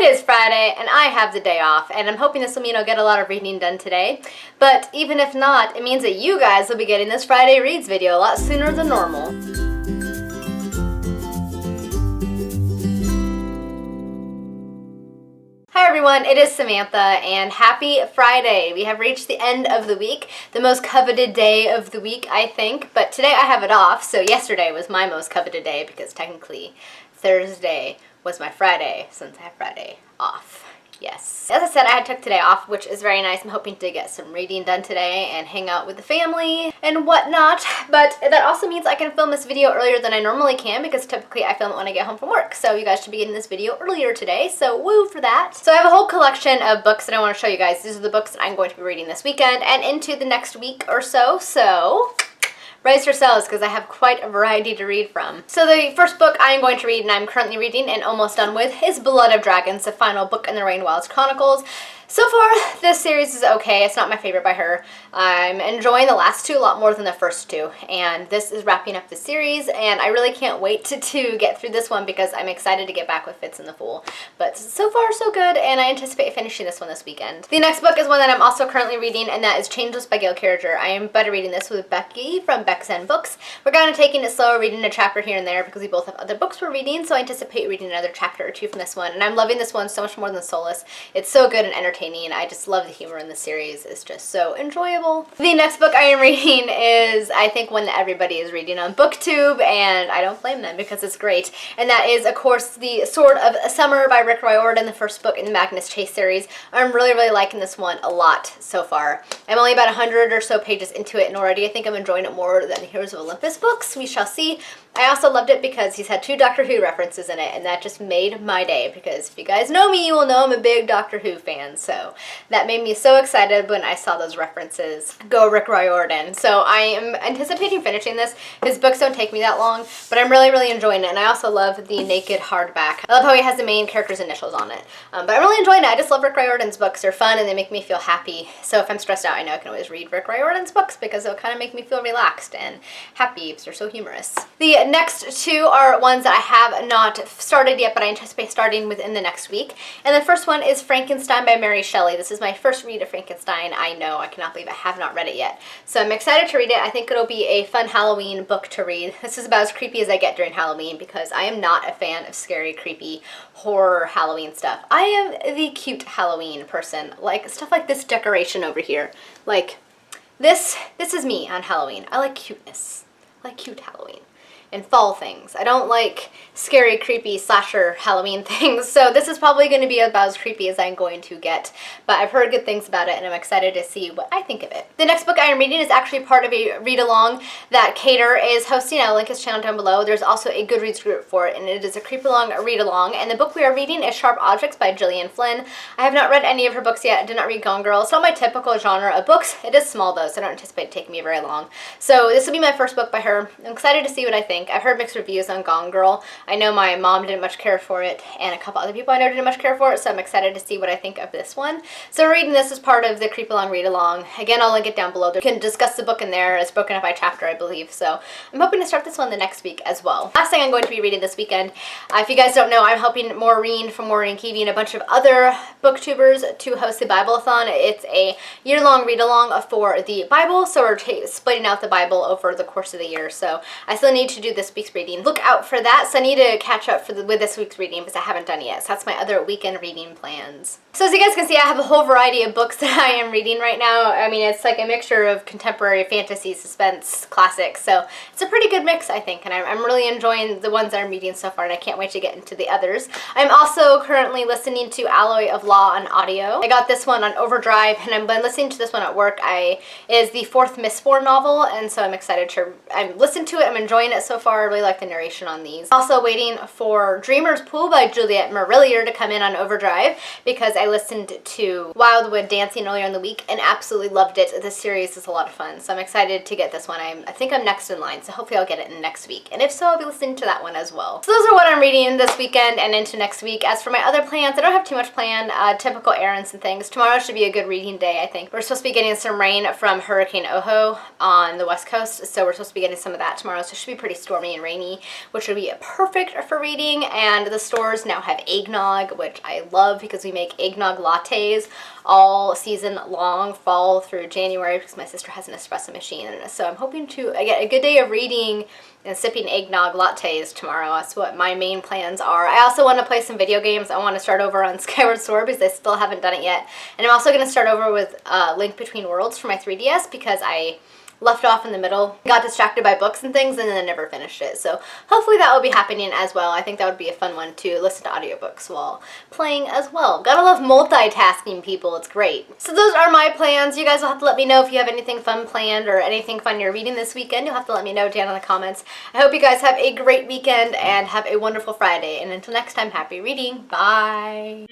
is Friday and I have the day off, and I'm hoping this will mean I'll get a lot of reading done today. But even if not, it means that you guys will be getting this Friday Reads video a lot sooner than normal. Hi everyone, it is Samantha and happy Friday. We have reached the end of the week, the most coveted day of the week, I think. But today I have it off, so yesterday was my most coveted day because technically Thursday was my Friday since I have Friday off. Yes. As I said, I took today off, which is very nice. I'm hoping to get some reading done today and hang out with the family and whatnot. But that also means I can film this video earlier than I normally can because typically I film it when I get home from work. So you guys should be getting this video earlier today. So woo for that. So I have a whole collection of books that I want to show you guys. These are the books that I'm going to be reading this weekend and into the next week or so. So brace yourselves because I have quite a variety to read from. So the first book I am going to read and I'm currently reading and almost done with is Blood of Dragons, the final book in the Rain Wilds Chronicles. So far, this series is okay. It's not my favorite by her. I'm enjoying the last two a lot more than the first two, and this is wrapping up the series, and I really can't wait to get through this one because I'm excited to get back with Fitz and the Fool. But so far, so good, and I anticipate finishing this one this weekend. The next book is one that I'm also currently reading, and that is Changeless by Gail Carriger. I am better reading this with Becky from Beck's End Books. We're kind of taking it slow, reading a chapter here and there because we both have other books we're reading, so I anticipate reading another chapter or two from this one, and I'm loving this one so much more than Solace. It's so good and entertaining. I just love the humor in the series. It's just so enjoyable. The next book I am reading is, I think, one that everybody is reading on BookTube, and I don't blame them because it's great. And that is, of course, The Sword of Summer by Rick Riordan, the first book in the Magnus Chase series. I'm really liking this one a lot so far. I'm only about 100 or so pages into it, and already I think I'm enjoying it more than Heroes of Olympus books. We shall see. I also loved it because he's had 2 Doctor Who references in it, and that just made my day, because if you guys know me, you will know I'm a big Doctor Who fan, so that made me so excited when I saw those references. Go Rick Riordan. So I am anticipating finishing this. His books don't take me that long, but I'm really enjoying it, and I also love the naked hardback. I love how he has the main character's initials on it. But I'm really enjoying it. I just love Rick Riordan's books. They're fun, and they make me feel happy. So if I'm stressed out, I know I can always read Rick Riordan's books because they'll kind of make me feel relaxed and happy because they're so humorous. The next 2 are ones that I have not started yet, but I anticipate starting within the next week. And the first one is Frankenstein by Mary Shelley. This is my first read of Frankenstein. I know, I cannot believe I have not read it yet. So I'm excited to read it. I think it'll be a fun Halloween book to read. This is about as creepy as I get during Halloween because I am not a fan of scary, creepy, horror Halloween stuff. I am the cute Halloween person. Like stuff like this decoration over here. Like this is me on Halloween. I like cuteness. I like cute Halloween and fall things. I don't like scary, creepy, slasher Halloween things, so this is probably going to be about as creepy as I'm going to get, but I've heard good things about it, and I'm excited to see what I think of it. The next book I am reading is actually part of a read-along that Cater is hosting. I'll link his channel down below. There's also a Goodreads group for it, and it is a creep-along read-along, and the book we are reading is Sharp Objects by Gillian Flynn. I have not read any of her books yet. I did not read Gone Girl. It's not my typical genre of books. It is small, though, so I don't anticipate it taking me very long. So this will be my first book by her. I'm excited to see what I think. I've heard mixed reviews on Gone Girl. I know my mom didn't much care for it, and a couple other people I know didn't much care for it, so I'm excited to see what I think of this one. So reading this as part of the Creep Along Read Along. Again, I'll link it down below. You can discuss the book in there. It's broken up by chapter, I believe, so I'm hoping to start this one the next week as well. Last thing I'm going to be reading this weekend, if you guys don't know, I'm helping Maureen from Maureen Keevy and a bunch of other booktubers to host the Bible-a-thon. It's a year-long read-along for the Bible, so we're splitting out the Bible over the course of the year, so I still need to do this week's reading. Look out for that, so I need to catch up with this week's reading because I haven't done it yet. So that's my other weekend reading plans. So as you guys can see, I have a whole variety of books that I am reading right now. I mean, it's like a mixture of contemporary fantasy, suspense, classics, so it's a pretty good mix, I think, and I'm really enjoying the ones that I'm reading so far, and I can't wait to get into the others. I'm also currently listening to Alloy of Law on audio. I got this one on Overdrive, and I've been listening to this one at work. It is the 4th Mistborn novel, and so I'm excited to listen to it. I'm enjoying it so far. I really like the narration on these. Also waiting for Dreamer's Pool by Juliet Marillier to come in on Overdrive because I listened to Wildwood Dancing earlier in the week and absolutely loved it. This series is a lot of fun, so I'm excited to get this one. I think I'm next in line, so hopefully I'll get it in next week. And if so, I'll be listening to that one as well. So those are what I'm reading this weekend and into next week. As for my other plans, I don't have too much planned. Typical errands and things. Tomorrow should be a good reading day, I think. We're supposed to be getting some rain from Hurricane Oho on the west coast, so we're supposed to be getting some of that tomorrow, so it should be pretty stormy and rainy, which would be perfect for reading. And the stores now have eggnog, which I love because we make eggnog lattes all season long, fall through January, because my sister has an espresso machine. So I'm hoping to get a good day of reading and sipping eggnog lattes tomorrow. That's what my main plans are. I also want to play some video games. I want to start over on Skyward Sword because I still haven't done it yet. And I'm also going to start over with Link Between Worlds for my 3DS because I left off in the middle, got distracted by books and things, and then never finished it. So hopefully that will be happening as well. I think that would be a fun one to listen to audiobooks while playing as well. Gotta love multitasking, people. It's great. So those are my plans. You guys will have to let me know if you have anything fun planned or anything fun you're reading this weekend. You'll have to let me know down in the comments. I hope you guys have a great weekend and have a wonderful Friday. And until next time, happy reading. Bye.